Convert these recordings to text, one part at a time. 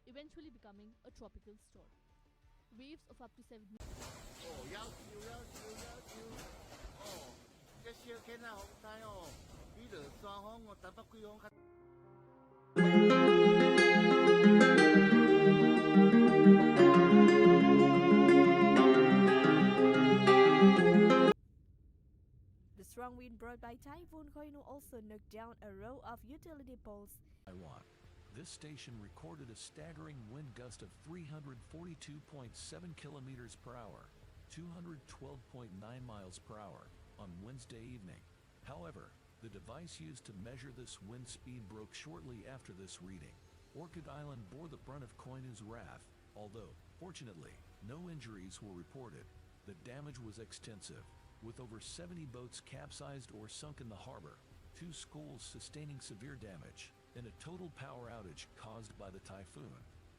eventually becoming a tropical storm. Waves of up to 7 The strong wind brought by Typhoon Koinu also knocked down a row of utility poles. Taiwan. This station recorded a staggering wind gust of 342.7 kilometers per hour, 212.9 miles per hour, on Wednesday evening. However, the device used to measure this wind speed broke shortly after this reading. Orchid Island bore the brunt of Koinu's wrath, although, fortunately, no injuries were reported. The damage was extensive, with over 70 boats capsized or sunk in the harbor, 2 schools sustaining severe damage, and a total power outage caused by the typhoon.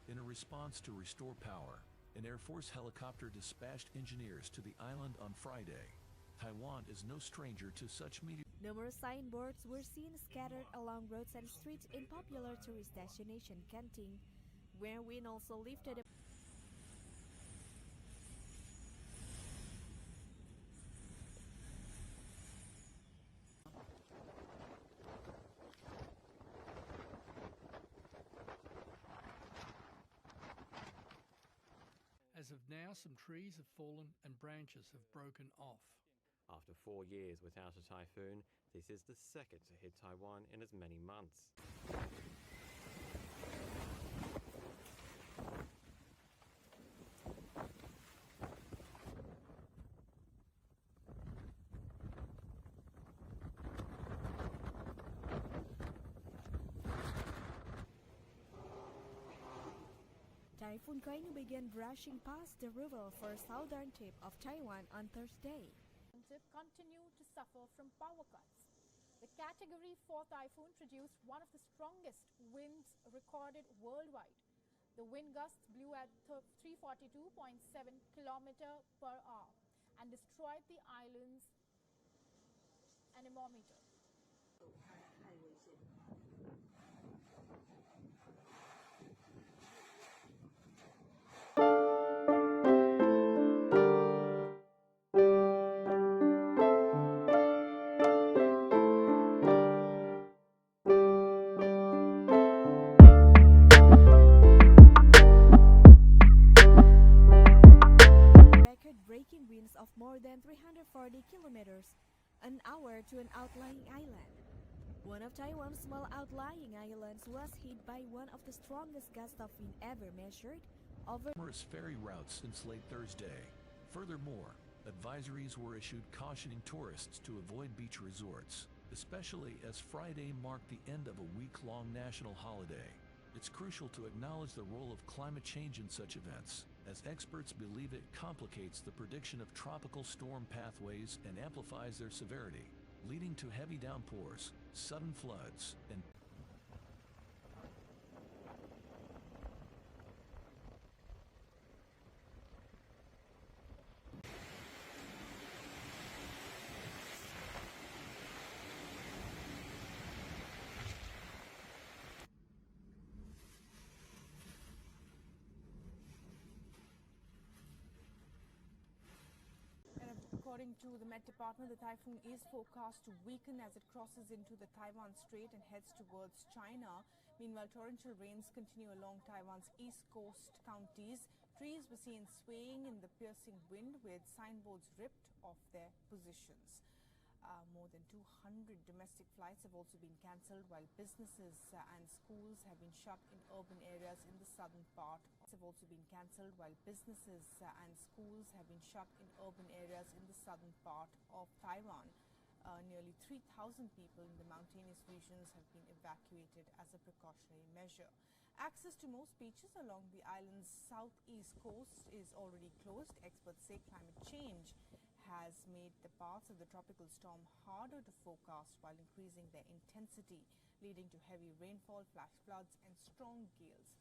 In a response to restore power, an Air Force helicopter dispatched engineers to the island on Friday. Taiwan is no stranger to such meteor. Numerous signboards were seen scattered along roads and streets in popular tourist destination Genting, where wind also lifted. As of now, some trees have fallen and branches have broken off. After 4 years without a typhoon, this is the second to hit Taiwan in as many months. Typhoon Koinu began brushing past the rural for southern tip of Taiwan on Thursday. Continue to suffer from power cuts. The Category 4 typhoon produced one of the strongest winds recorded worldwide. The wind gusts blew at 342.7 km per hour and destroyed the island's anemometer. Record-breaking winds of more than 340 kilometers an hour to an outlying island. One of Taiwan's small outlying islands was hit by one of the strongest gusts of wind ever measured over Numerous ferry routes since late Thursday. Furthermore, advisories were issued cautioning tourists to avoid beach resorts, especially as Friday marked the end of a week-long national holiday. It's crucial to acknowledge the role of climate change in such events, as experts believe it complicates the prediction of tropical storm pathways and amplifies their severity, leading to heavy downpours, sudden floods, and According to the Met Department, the typhoon is forecast to weaken as it crosses into the Taiwan Strait and heads towards China. Meanwhile, torrential rains continue along Taiwan's east coast counties. Trees were seen swaying in the piercing wind, with signboards ripped off their positions. More than 200 domestic flights have also been cancelled, while businesses and schools have been shut in urban areas in the southern part. Of Taiwan. Nearly 3,000 people in the mountainous regions have been evacuated as a precautionary measure. Access to most beaches along the island's southeast coast is already closed. Experts say climate change has made the paths of the tropical storm harder to forecast while increasing their intensity, leading to heavy rainfall, flash floods, and strong gales.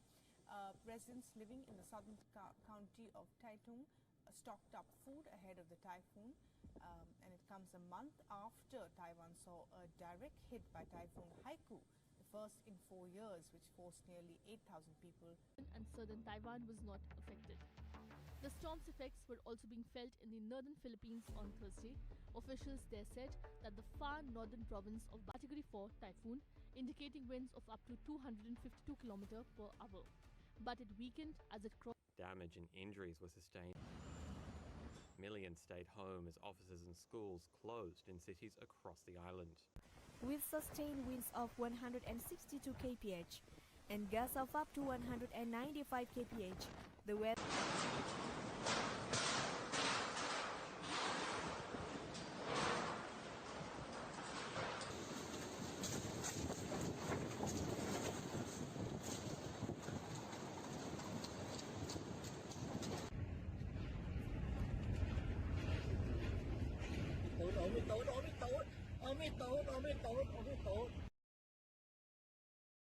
Residents living in the southern county of Taitung stocked up food ahead of the typhoon, and it comes a month after Taiwan saw a direct hit by Typhoon Haiku. The first in 4 years, which forced nearly 8,000 people. And southern Taiwan was not affected. The storm's effects were also being felt in the northern Philippines on Thursday. Officials there said that the far northern province of Category 4 typhoon, indicating winds of up to 252 km per hour. But it weakened as it crossed. Damage and injuries were sustained. Millions stayed home as offices and schools closed in cities across the island. With sustained winds of 162 kph and gusts of up to 195 kph, the weather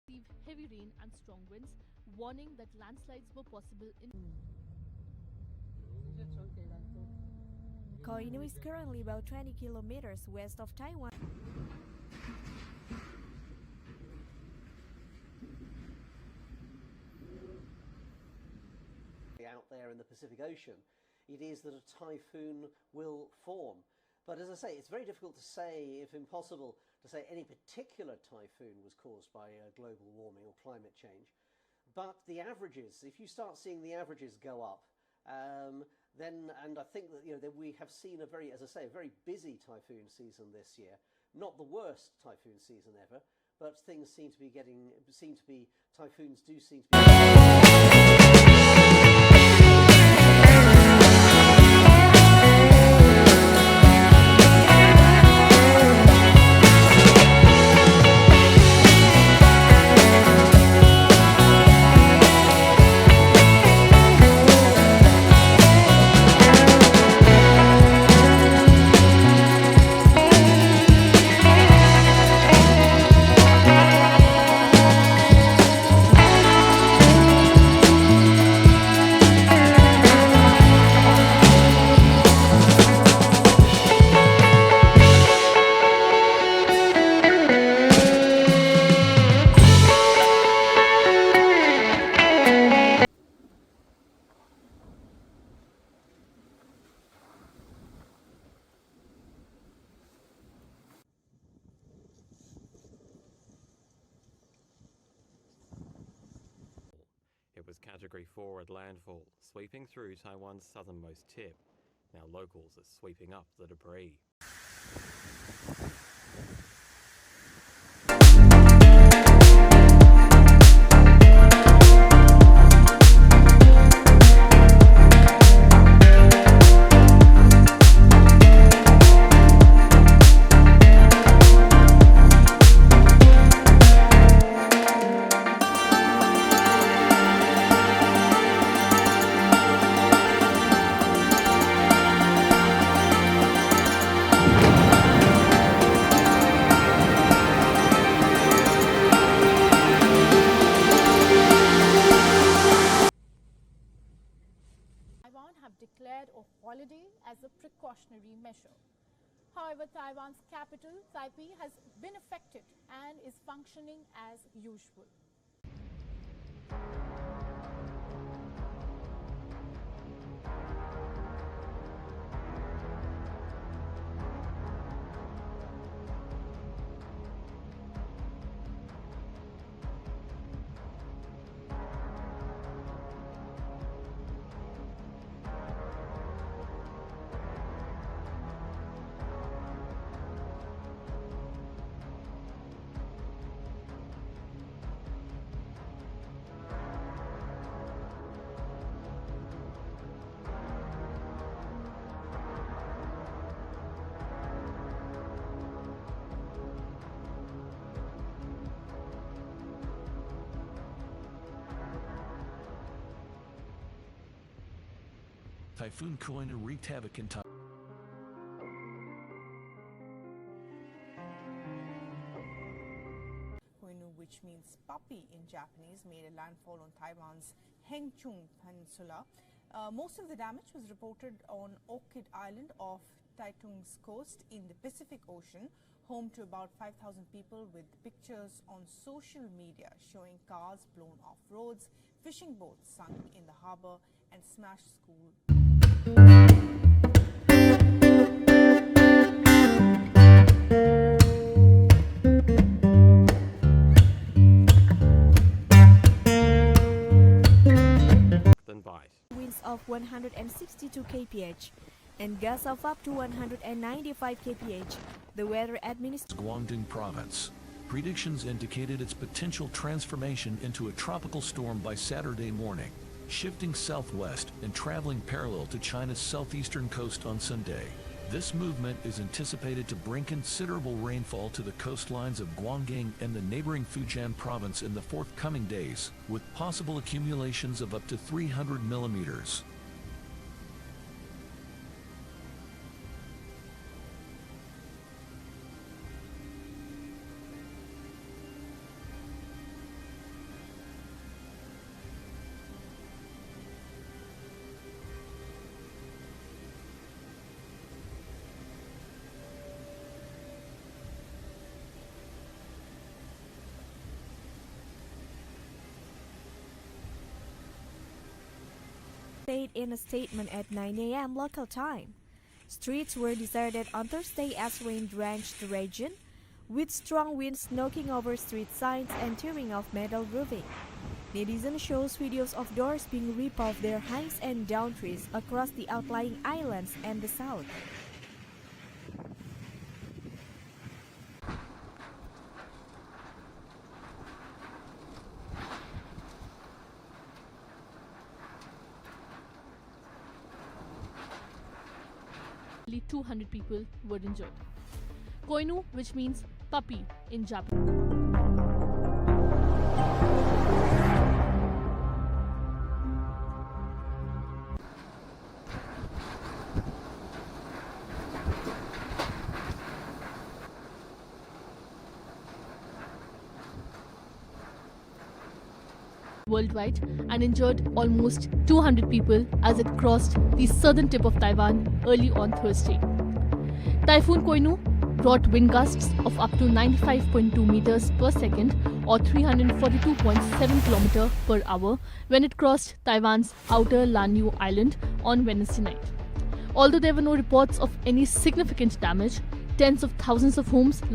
received heavy rain and strong winds, warning that landslides were possible in. Koinu is currently about 20 kilometers west of Taiwan. Out there in the Pacific Ocean, it is that a typhoon will form. But as I say, it's very difficult to say, if impossible, to say any particular typhoon was caused by global warming or climate change. But the averages, if you start seeing the averages go up, then, and I think that, that we have seen a very, as I say, a very busy typhoon season this year. Not the worst typhoon season ever, but things seem to be typhoons do seem to be. It was Category 4 at landfall, sweeping through Taiwan's southernmost tip. Now locals are sweeping up the debris. Taiwan have declared a holiday as a precautionary measure. However, Taiwan's capital, Taipei, has been affected and is functioning as usual. Typhoon Koinu wreaked havoc in Taiwan. Koinu, which means puppy in Japanese, made a landfall on Taiwan's Hengchun Peninsula. Most of the damage was reported on Orchid Island off Taichung's coast in the Pacific Ocean, home to about 5,000 people, with pictures on social media showing cars blown off roads, fishing boats sunk in the harbor, and smashed school. Winds of 162 kph and gusts of up to 195 kph. The weather administration Guangdong province. Predictions indicated its potential transformation into a tropical storm by Saturday morning, shifting southwest and traveling parallel to China's southeastern coast on Sunday. This movement is anticipated to bring considerable rainfall to the coastlines of Guangdong and the neighboring Fujian province in the forthcoming days, with possible accumulations of up to 300 millimeters. stayed in a statement at 9 a.m. local time. Streets were deserted on Thursday as rain drenched the region, with strong winds knocking over street signs and tearing off metal roofing. Netizens shows videos of doors being ripped off their hangs and down trees across the outlying islands and the south. Nearly 200 people were injured. Koinu, which means puppy in Japanese. Worldwide and injured almost 200 people as it crossed the southern tip of Taiwan early on Thursday. Typhoon Koinu brought wind gusts of up to 95.2 meters per second or 342.7 km per hour when it crossed Taiwan's outer Lanyu Island on Wednesday night. Although there were no reports of any significant damage, tens of thousands of homes lost